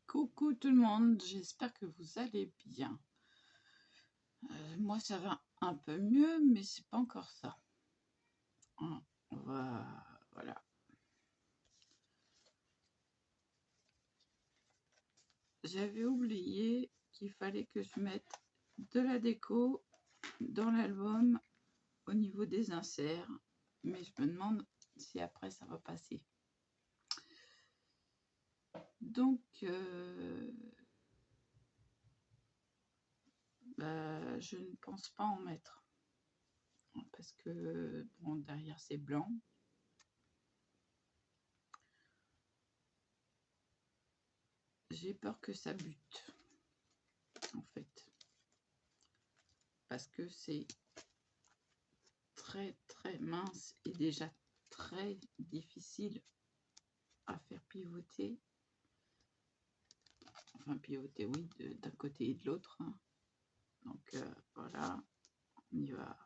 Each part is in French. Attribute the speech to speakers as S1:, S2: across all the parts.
S1: Coucou tout le monde, j'espère que vous allez bien. Moi ça va un peu mieux, mais c'est pas encore ça. Voilà. J'avais oublié qu'il fallait que je mette de la déco dans l'album au niveau des inserts, mais je me demande si après ça va passer. Donc je ne pense pas en mettre parce que bon, derrière c'est blanc. J'ai peur que ça bute en fait, parce que c'est très mince et déjà très difficile à faire pivoter. Enfin pivoter, oui, d'un côté et de l'autre, hein. Donc voilà, on y va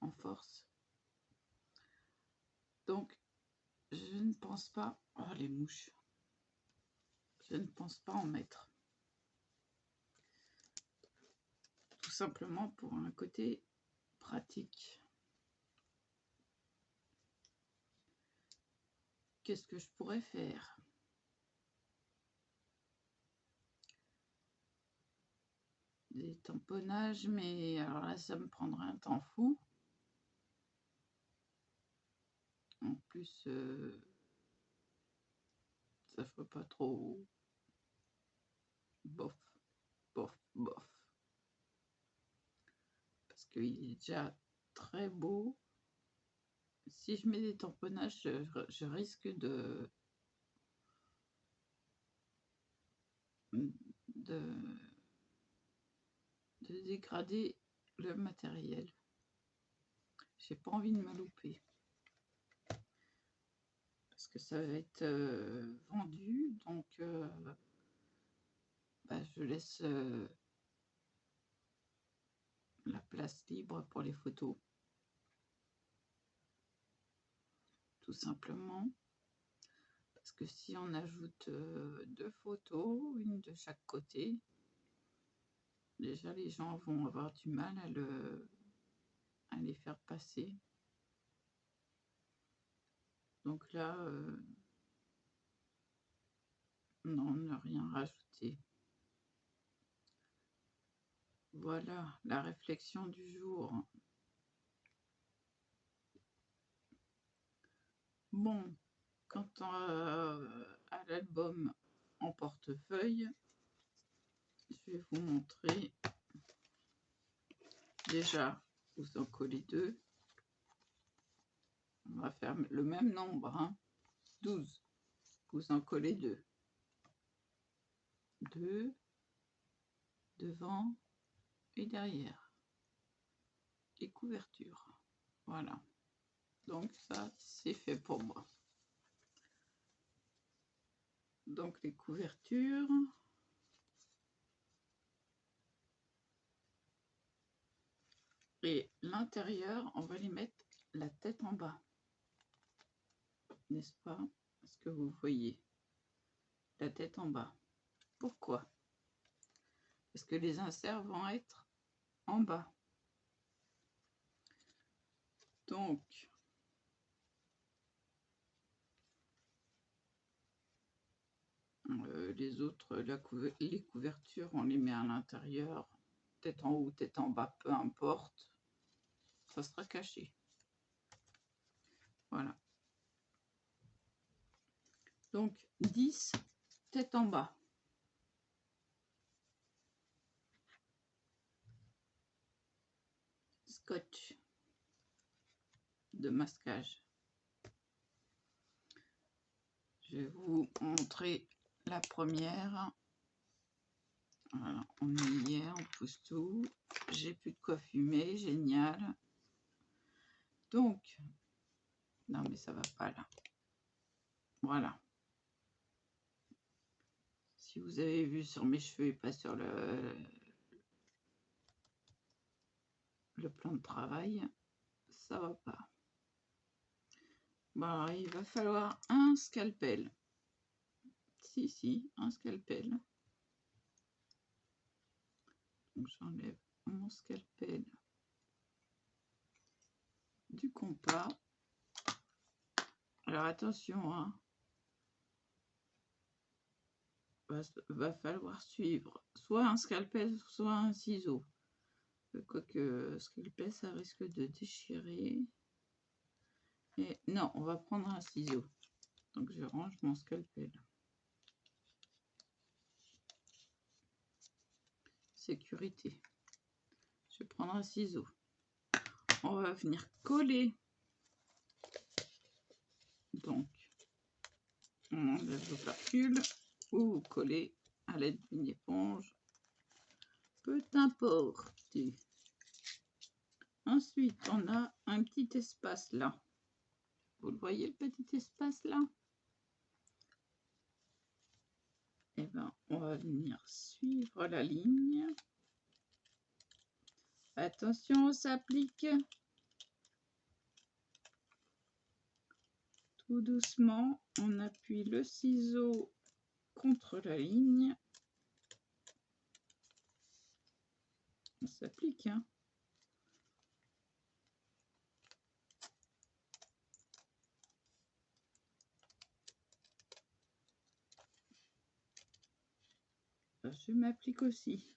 S1: en force. Donc je ne pense pas, oh les mouches, je ne pense pas en mettre, tout simplement pour un côté pratique. Qu'est-ce que je pourrais faire? Des tamponnages, mais alors là ça me prendrait un temps fou. En plus ça ferait pas trop bof, parce qu'il est déjà très beau. Si je mets des tamponnages, je risque de dégrader le matériel. J'ai pas envie de me louper parce que ça va être vendu, donc je laisse la place libre pour les photos, tout simplement. Parce que si on ajoute 2 photos, une de chaque côté, déjà les gens vont avoir du mal à les faire passer. Donc là, non, ne rien rajouter. Voilà la réflexion du jour. Bon, quant à l'album en portefeuille, je vais vous montrer. Déjà, vous en collez 2. On va faire le même nombre, hein, 12. Vous en collez 2. 2 devant et derrière. Et couverture. Voilà. Donc ça, c'est fait pour moi. Donc les couvertures. Et l'intérieur, on va les mettre la tête en bas. N'est-ce pas? Est-ce que vous voyez? La tête en bas. Pourquoi? Parce que les inserts vont être en bas. Donc, les autres, les couvertures, on les met à l'intérieur, tête en haut, tête en bas, peu importe, ça sera caché. Voilà. Donc 10 tête en bas. Scotch de masquage. Je vais vous montrer la première. Voilà, on y est, on pousse tout. J'ai plus de quoi fumer, génial. Donc, non mais ça va pas là. Voilà. Si vous avez vu sur mes cheveux et pas sur le plan de travail, ça va pas. Bon, il va falloir un scalpel. Si, un scalpel. Donc j'enlève mon scalpel du compas. Alors attention, hein. Va falloir suivre soit un scalpel, soit un ciseau. Quoique scalpel, ça risque de déchirer. Et non, on va prendre un ciseau. Donc je range mon scalpel. Sécurité. Je vais prendre un ciseau. On va venir coller. Donc, on enlève l'opercule ou coller à l'aide d'une éponge. Peu importe. Ensuite, on a un petit espace là. Vous le voyez, le petit espace là? Eh bien, on va venir suivre la ligne. Attention, on s'applique. Tout doucement, on appuie le ciseau contre la ligne. On s'applique, hein. Je m'applique aussi.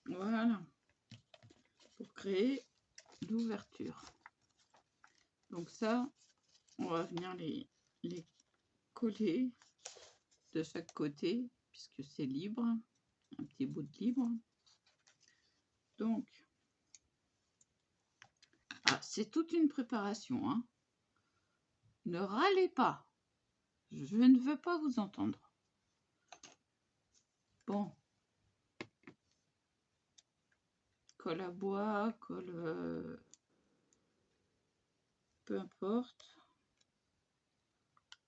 S1: Voilà. Pour créer l'ouverture. Donc ça, on va venir les coller de chaque côté, puisque c'est libre. Un petit bout de libre. Donc, c'est toute une préparation, hein. Ne râlez pas. Je ne veux pas vous entendre. Bon. Colle à bois, colle... peu importe.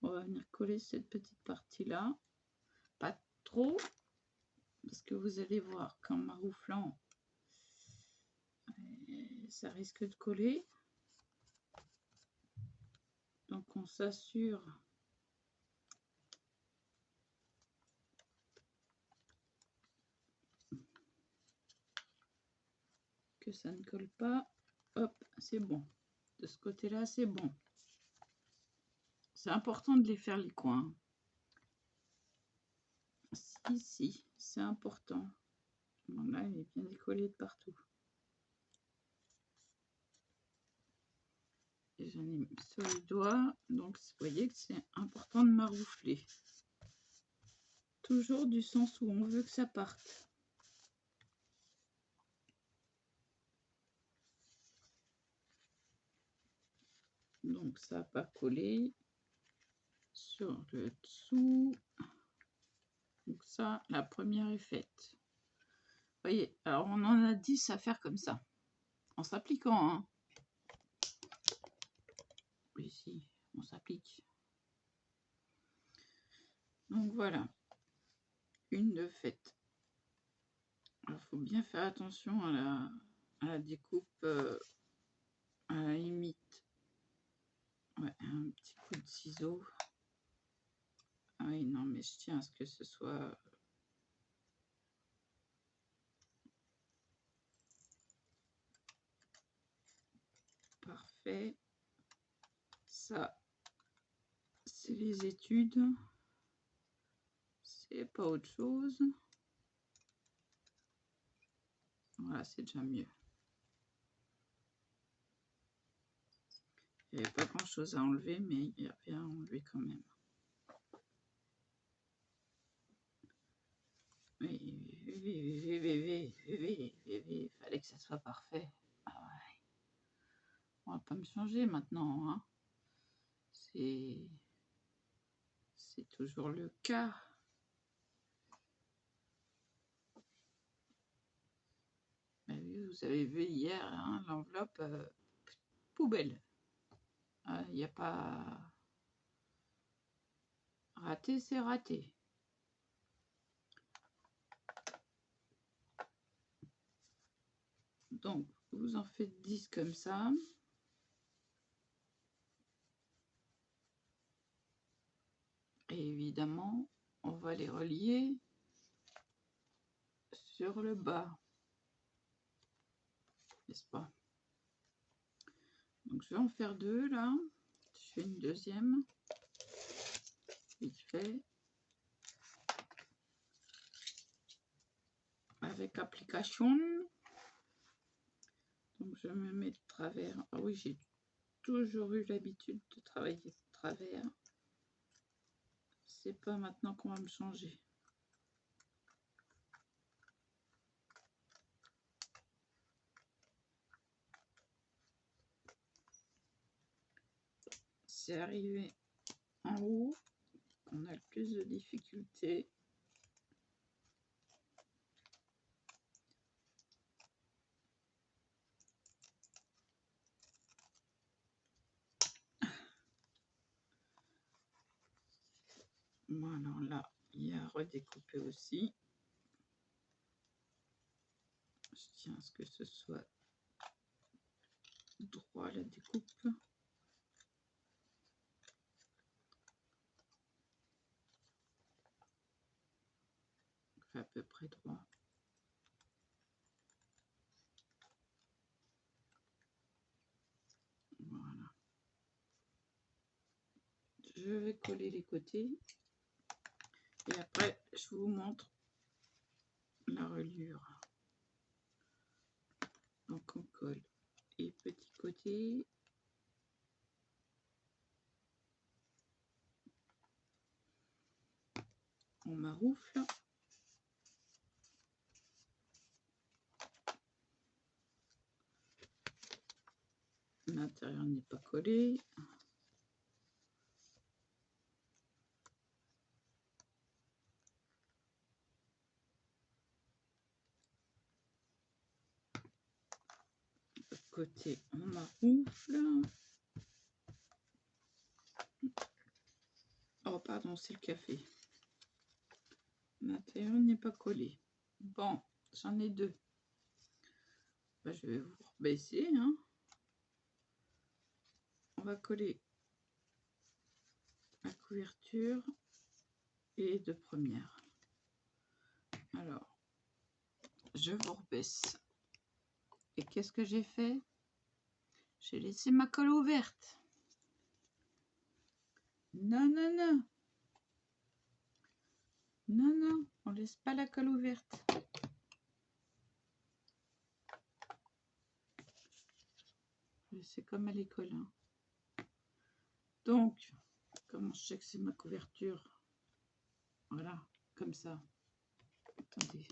S1: On va venir coller cette petite partie-là. Pas trop, parce que vous allez voir qu'en marouflant, ça risque de coller. Donc on s'assure que ça ne colle pas. Hop, c'est bon. De ce côté-là, c'est bon. C'est important de les faire les coins. Si, c'est important. Bon, là, il est bien décollé de partout. Et j'en ai mis sur les doigts. Donc, vous voyez que c'est important de maroufler. Toujours du sens où on veut que ça parte. Donc, ça n'a pas collé sur le dessous. Donc ça, la première est faite. Vous voyez, alors on en a 10 à faire comme ça. En s'appliquant, hein. Ici, on s'applique. Donc voilà, une de faite. Il faut bien faire attention à la découpe, à la limite. Ouais, un petit coup de ciseau. Ah oui, non, mais je tiens à ce que ce soit... parfait. Ça, c'est les études. C'est pas autre chose. Voilà, c'est déjà mieux. Il n'y avait pas grand chose à enlever, mais il y avait à enlever quand même. Il fallait que ça soit parfait. Ah ouais. On va pas me changer maintenant, hein. C'est toujours le cas. Mais oui, vous avez vu hier, hein, l'enveloppe, poubelle. Il n'y a pas... Raté, c'est raté. Donc, vous en faites 10 comme ça. Et évidemment, on va les relier sur le bas. N'est-ce pas? Donc, je vais en faire 2 là. Je fais une deuxième. Vite fait. Avec application. Donc, je me mets de travers. Ah oui, j'ai toujours eu l'habitude de travailler de travers. C'est pas maintenant qu'on va me changer. C'est arrivé en haut qu'on a le plus de difficultés. Voilà, là, il y a à redécouper aussi. Je tiens à ce que ce soit droit la découpe. À peu près droit. Voilà. Je vais coller les côtés. Et après, je vous montre la reliure. Donc, on colle les petits côtés. On maroufle. L'intérieur n'est pas collé. De côté, on maroufle. Oh, pardon, c'est le café. L'intérieur n'est pas collé. Bon, j'en ai 2. Ben, je vais vous rebaisser. Hein. On va coller la couverture et les 2 premières. Alors, je vous rebaisse. Et qu'est-ce que j'ai fait? J'ai laissé ma colle ouverte. Non, non, non. Non, non, on laisse pas la colle ouverte. C'est comme à l'école. Hein. Donc, comment je sais que c'est ma couverture? Voilà, comme ça. Attendez.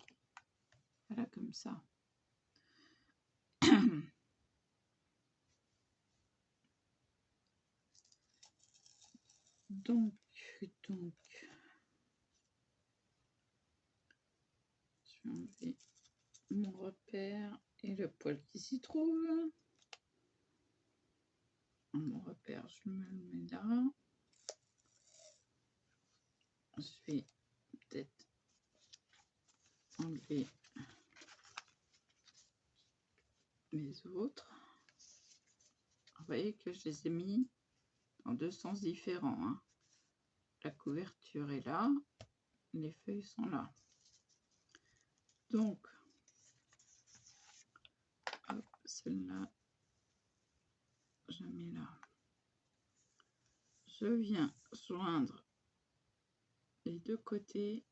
S1: Voilà, comme ça. Donc, je vais enlever mon repère et le poil qui s'y trouve. Mon repère, je me le mets là. Je vais peut-être enlever les autres. Vous voyez que je les ai mis dans 2 sens différents. Hein. La couverture est là, les feuilles sont là. Donc, celle-là, je mets là. Je viens joindre les 2 côtés.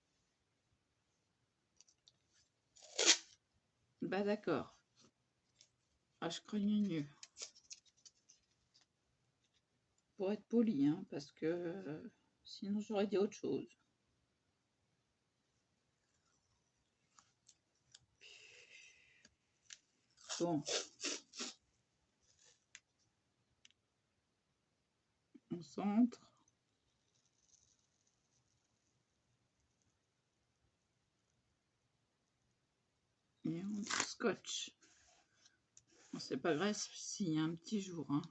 S1: Bah d'accord. Ah, je craignais mieux. Pour être poli, hein, parce que sinon j'aurais dit autre chose. Bon. On centre. Et on scotch. C'est pas grave s'il y a un petit jour, hein.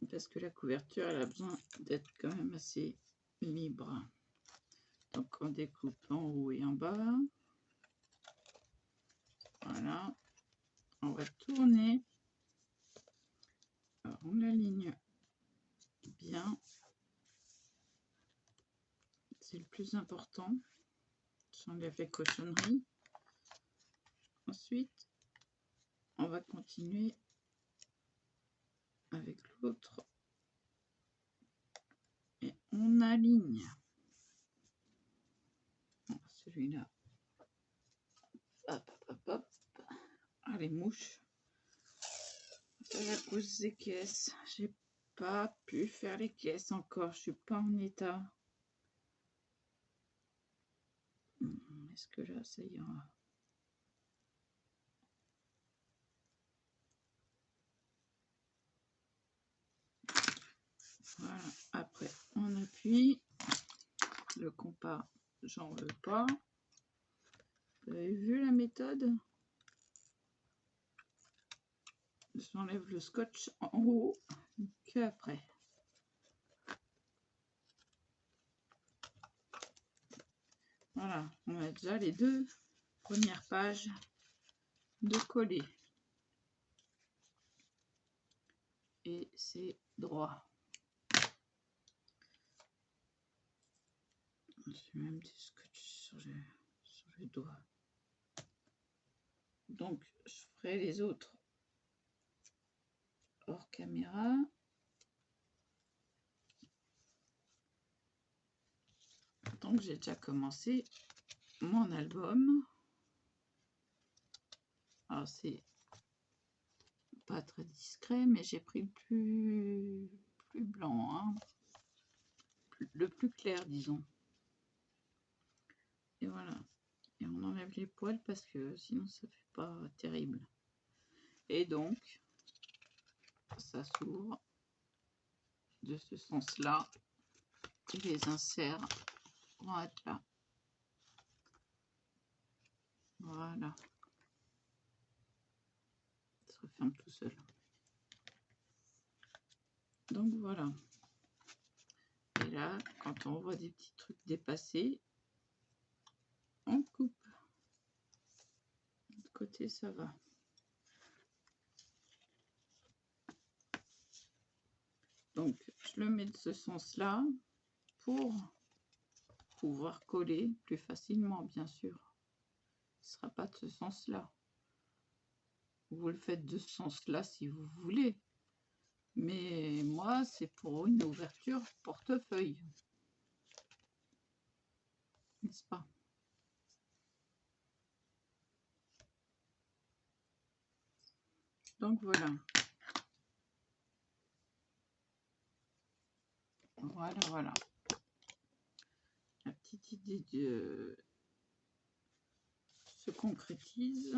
S1: Parce que la couverture, elle a besoin d'être quand même assez libre. Donc on découpe en haut et en bas. Voilà. On va tourner. Alors on l'aligne bien. C'est le plus important. J'enlève les cochonneries. Ensuite, on va continuer avec l'autre. Et on aligne. Celui-là. Hop, hop, hop. Ah, les mouches. C'est à cause des caisses. J'ai pas pu faire les caisses encore. Je suis pas en état. Est-ce que là, ça ira? Voilà. Après, on appuie. Le compas, j'en veux pas. Vous avez vu la méthode? J'enlève le scotch en haut que après. Voilà, on a déjà les deux premières pages de coller. Et c'est droit. J'ai même du scotch sur les doigts. Donc, je ferai les autres hors caméra. Donc, j'ai déjà commencé mon album. Alors, c'est pas très discret, mais j'ai pris le plus blanc, hein. Le plus clair, disons. Et voilà. Et on enlève les poils parce que sinon, ça fait pas terrible. Et donc, ça s'ouvre de ce sens-là. Et les inserts vont être là. Voilà. Ça se referme tout seul. Donc voilà. Et là, quand on voit des petits trucs dépassés, on coupe. De l'autre côté, ça va. Donc, je le mets de ce sens-là pour pouvoir coller plus facilement, bien sûr. Ce ne sera pas de ce sens-là. Vous le faites de ce sens-là si vous voulez. Mais moi, c'est pour une ouverture portefeuille. N'est-ce pas? Donc voilà. Voilà, voilà. La petite idée se concrétise.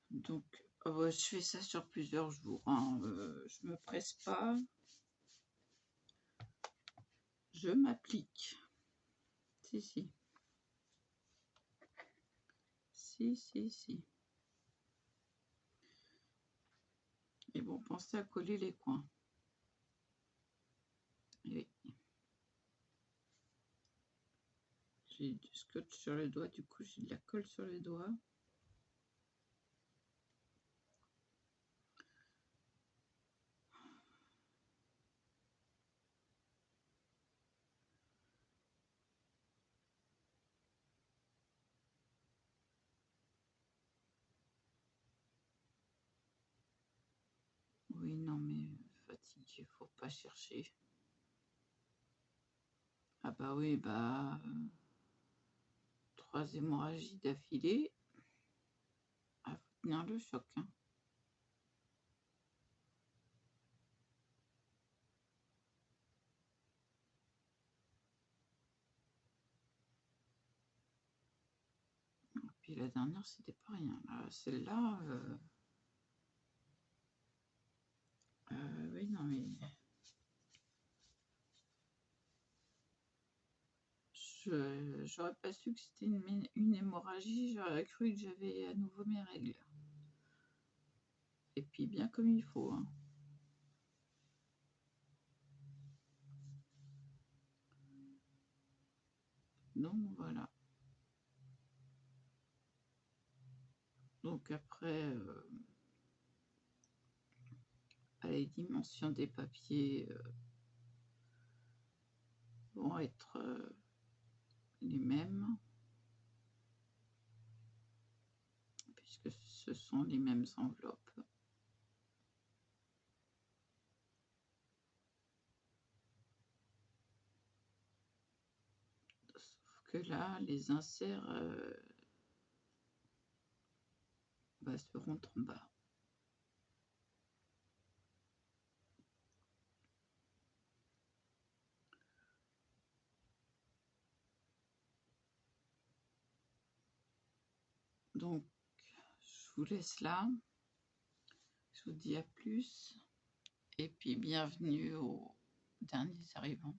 S1: Donc, je fais ça sur plusieurs jours. Hein. Je me presse pas. Je m'applique. Si, si. Si, si, si. Et bon, pensez à coller les coins. Oui. J'ai du scotch sur les doigts, du coup j'ai de la colle sur les doigts. Oui, non mais fatigué, faut pas chercher. Ah bah oui, bah 3 hémorragies d'affilée. Ah, faut tenir le choc, hein. Puis la dernière, c'était pas rien. Celle-là, oui, non mais J'aurais pas su que c'était une hémorragie, j'aurais cru que j'avais à nouveau mes règles. Et puis bien comme il faut, hein. Donc voilà. Donc après, les dimensions des papiers vont être les mêmes, puisque ce sont les mêmes enveloppes. Sauf que là, les inserts seront en bas. Donc, je vous laisse là. Je vous dis à plus. Et puis, bienvenue aux derniers arrivants.